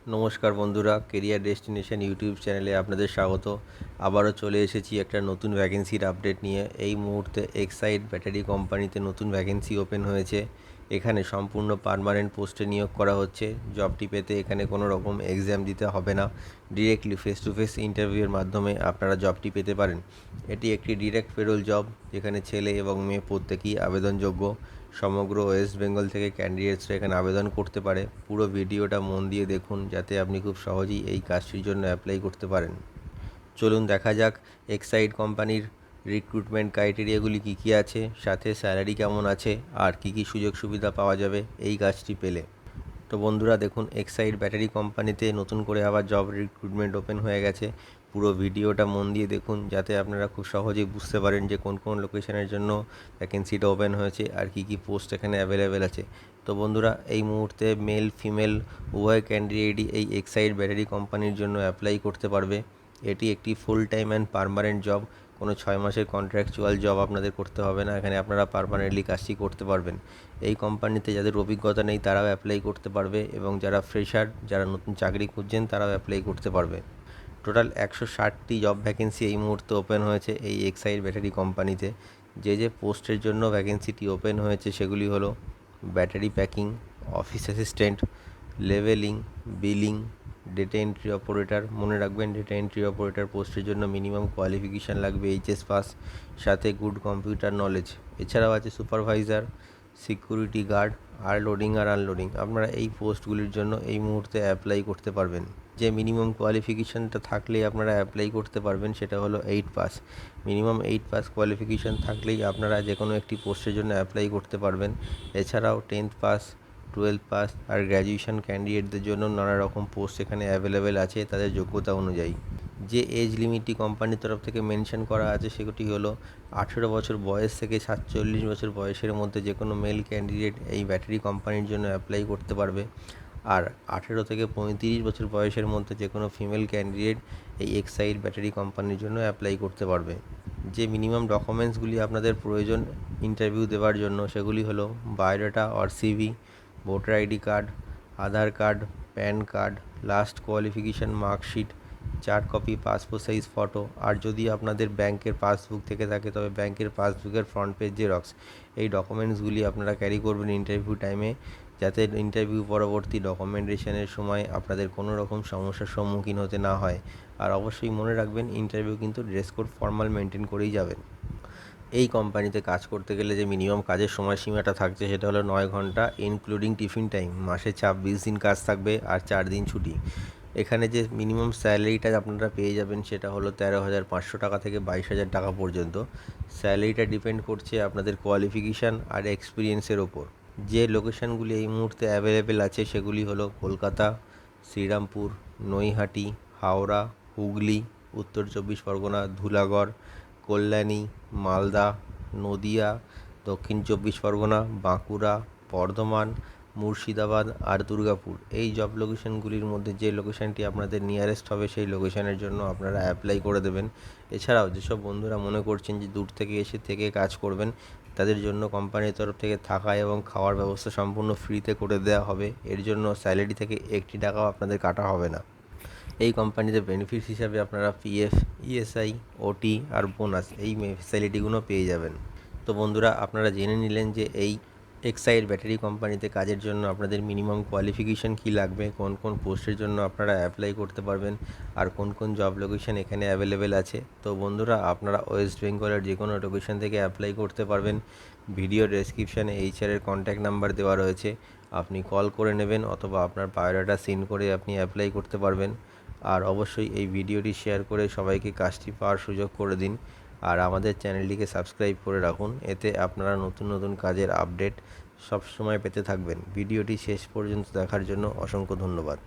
নমস্কার বন্ধুরা, career destination YouTube চ্যানেলে আপনাদের স্বাগত। আবারও চলে এসেছি একটা নতুন ভ্যাকেন্সির আপডেট নিয়ে। এই মুহূর্তে এক্সাইড ব্যাটারি কোম্পানিতে নতুন ভ্যাকেন্সি ওপেন হয়েছে। এখানে সম্পূর্ণ পার্মানেন্ট পোস্টে নিয়োগ করা হচ্ছে। জবটি পেতে এখানে কোনো রকম এক্সাম দিতে হবে না, ডিরেক্টলি ফেস টু ফেস ইন্টারভিউয়ের মাধ্যমে আপনারা জবটি পেতে পারেন। এটি একটি ডিরেক্ট পেরোল জব, যেখানে ছেলে এবং মেয়ে প্রত্যেকেই আবেদনযোগ্য। সমগ্র ওয়েস্ট বেঙ্গল থেকে ক্যান্ডিডেটসরা এখানে আবেদন করতে পারে। পুরো ভিডিওটা মন দিয়ে দেখুন, যাতে আপনি খুব সহজেই এই কাজটির জন্য অ্যাপ্লাই করতে পারেন। চলুন দেখা যাক এক্সাইড কোম্পানির রিক্রুটমেন্ট ক্রাইটেরিয়াগুলি কী কী আছে, সাথে স্যালারি কেমন আছে, আর কী কী সুযোগ সুবিধা পাওয়া যাবে এই কাজটি পেলে। তো বন্ধুরা দেখুন, এক্সাইড ব্যাটারি কোম্পানিতে নতুন করে আবার জব রিক্রুটমেন্ট ওপেন হয়ে গেছে। পুরো ভিডিওটা মন দিয়ে দেখুন, যাতে আপনারা খুব সহজেই বুঝতে পারেন যে কোন কোন লোকেশনের জন্য ভ্যাকেন্সিটা ওপেন হয়েছে আর কী কী পোস্ট এখানে অ্যাভেলেবেল আছে। তো বন্ধুরা, এই মুহূর্তে মেল ফিমেল উভয় ক্যান্ডিডেটই এই এক্সাইড ব্যাটারি কোম্পানির জন্য অ্যাপ্লাই করতে পারবে। এটি একটি full time and permanent job. কোনো 6 মাসের কন্ট্রাকচুয়াল জব আপনাদের করতে হবে না। এখানে আপনারা পার্মানেন্টলি কাজটি করতে পারবেন। এই কোম্পানিতে যাদের অভিজ্ঞতা নেই তারাও অ্যাপ্লাই করতে পারবে, এবং যারা ফ্রেশার, যারা নতুন চাকরি খুঁজছেন, তারাও অ্যাপ্লাই করতে পারবে। টোটাল 160টি জব ভ্যাকেন্সি এই মুহূর্তে ওপেন হয়েছে এই এক্সাইড ব্যাটারি কোম্পানিতে। যে যে পোস্টের জন্য ভ্যাকেন্সিটি ওপেন হয়েছে সেগুলি হলো battery packing, office assistant, leveling, billing, data entry operator. মনে রাখবেন, ডেটা এন্ট্রি অপারেটর পোস্টের জন্য মিনিমাম কোয়ালিফিকেশান লাগবে এইচএস পাস, সাথে গুড কম্পিউটার নলেজ। এছাড়াও আছে সুপারভাইজার, সিকিউরিটি গার্ড, আর লোডিং আর আনলোডিং। আপনারা এই পোস্টগুলির জন্য এই মুহূর্তে অ্যাপ্লাই করতে পারবেন। যে মিনিমাম কোয়ালিফিকেশানটা থাকলেই আপনারা অ্যাপ্লাই করতে পারবেন সেটা হলো 8 পাস। মিনিমাম 8 পাস কোয়ালিফিকেশান থাকলেই আপনারা যে কোনো একটি পোস্টের জন্য অ্যাপ্লাই করতে পারবেন। এছাড়াও 10th পাস, 12th পাস আর গ্র্যাজুয়েশন ক্যান্ডিডেটদের জন্য নানা রকম পোস্ট এখানে অ্যাভেলেবেল আছে তাদের যোগ্যতা অনুযায়ী। যে এজ লিমিটটি কোম্পানির তরফ থেকে মেনশন করা আছে সেটি হলো 18 বছর বয়স থেকে 47 বছর বয়সের মধ্যে যে কোনো মেল ক্যান্ডিডেট এই ব্যাটারি কোম্পানির জন্য অ্যাপ্লাই করতে পারবে। আর 18 থেকে 35 বছর বয়সের মধ্যে যে কোনো ফিমেল ক্যান্ডিডেট এই এক্সাইড ব্যাটারি কোম্পানির জন্য অ্যাপ্লাই করতে পারবে। যে মিনিমাম ডকুমেন্টসগুলি আপনাদের প্রয়োজন ইন্টারভিউ দেওয়ার জন্য সেগুলি হলো biodata or CV, voter ID card, Aadhaar card, PAN card, last qualification marksheet, 4 copy passport size photo, আর যদি আপনাদের ব্যাংকের পাসবুক থেকে থাকে তবে ব্যাংকের পাসবুকের ফ্রন্ট পেজ জেরক্স। এই ডকুমেন্টসগুলি আপনারা ক্যারি করবেন ইন্টারভিউ টাইমে, যাতে ইন্টারভিউ পরবর্তী ডকুমেন্টেশনের সময় আপনাদের কোনো রকম সমস্যার সম্মুখীন হতে না হয়। আর অবশ্যই মনে রাখবেন, ইন্টারভিউ কিন্তু ড্রেস কোড ফর্মাল মেনটেন করেই যাবেন। এই কোম্পানিতে কাজ করতে গেলে যে মিনিমাম কাজের সময়সীমাটা থাকছে সেটা হলো 9 ঘন্টা ইনক্লুডিং টিফিন টাইম। মাসে 26 দিন কাজ থাকবে আর 4 দিন ছুটি। এখানে যে মিনিমাম স্যালারিটা আপনারা পেয়ে যাবেন সেটা হলো 13,500 টাকা থেকে 22,000 টাকা পর্যন্ত। স্যালারিটা ডিপেন্ড করছে আপনাদের কোয়ালিফিকেশান আর এক্সপিরিয়েন্সের ওপর। যে লোকেশানগুলি এই মুহূর্তে অ্যাভেলেবেল আছে সেগুলি হলো কলকাতা, শ্রীরামপুর, নৈহাটি, হাওড়া, হুগলি, উত্তর 24 পরগনা, ধুলাগড়, কল্যাণী, মালদা, নদিয়া, দক্ষিণ 24 পরগনা, বাঁকুড়া, বর্ধমান, মুর্শিদাবাদ আর দুর্গাপুর। এই জব লোকেশানগুলির মধ্যে যে লোকেশানটি আপনাদের নিয়ারেস্ট হবে সেই লোকেশানের জন্য আপনারা অ্যাপ্লাই করে দেবেন। এছাড়াও যেসব বন্ধুরা মনে করছেন যে দূর থেকে এসে থেকে কাজ করবেন, তাদের জন্য কোম্পানির তরফ থেকে থাকা এবং খাওয়ার ব্যবস্থা সম্পূর্ণ ফ্রিতে করে দেওয়া হবে। এর জন্য স্যালারি থেকে 1 টাকাও আপনাদের কাটা হবে না। এই কোম্পানিতে বেনিফিটস হিসাবে আপনারা পিএফ, ইএসআই, ওটি আর বোনাস এই ফ্যাসিলিটিগুলো পেয়ে যাবেন। তো বন্ধুরা, আপনারা জেনে নিলেন যে এই এক্সাইড ব্যাটারি কোম্পানিতে কাজের জন্য আপনাদের মিনিমাম কোয়ালিফিকেশান কী লাগবে, কোন কোন পোস্টের জন্য আপনারা অ্যাপ্লাই করতে পারবেন, আর কোন কোন জব লোকেশান এখানে অ্যাভেলেবেল আছে। তো বন্ধুরা, আপনারা ওয়েস্ট বেঙ্গলের যে কোনো লোকেশান থেকে অ্যাপ্লাই করতে পারবেন। ভিডিও ডেসক্রিপশানে এইচআরের কন্ট্যাক্ট নাম্বার দেওয়া রয়েছে, আপনি কল করে নেবেন অথবা আপনার বায়োডাটা সেন্ড করে আপনি অ্যাপ্লাই করতে পারবেন। আর অবশ্যই এই ভিডিওটি শেয়ার করে সবাইকে কাজটি পাওয়ার সুযোগ করে দিন। আর আমাদের চ্যানেলটিকে সাবস্ক্রাইব করে রাখুন, এতে আপনারা নতুন নতুন কাজের আপডেট সবসময় পেতে থাকবেন। ভিডিওটি শেষ পর্যন্ত দেখার জন্য অসংখ্য ধন্যবাদ।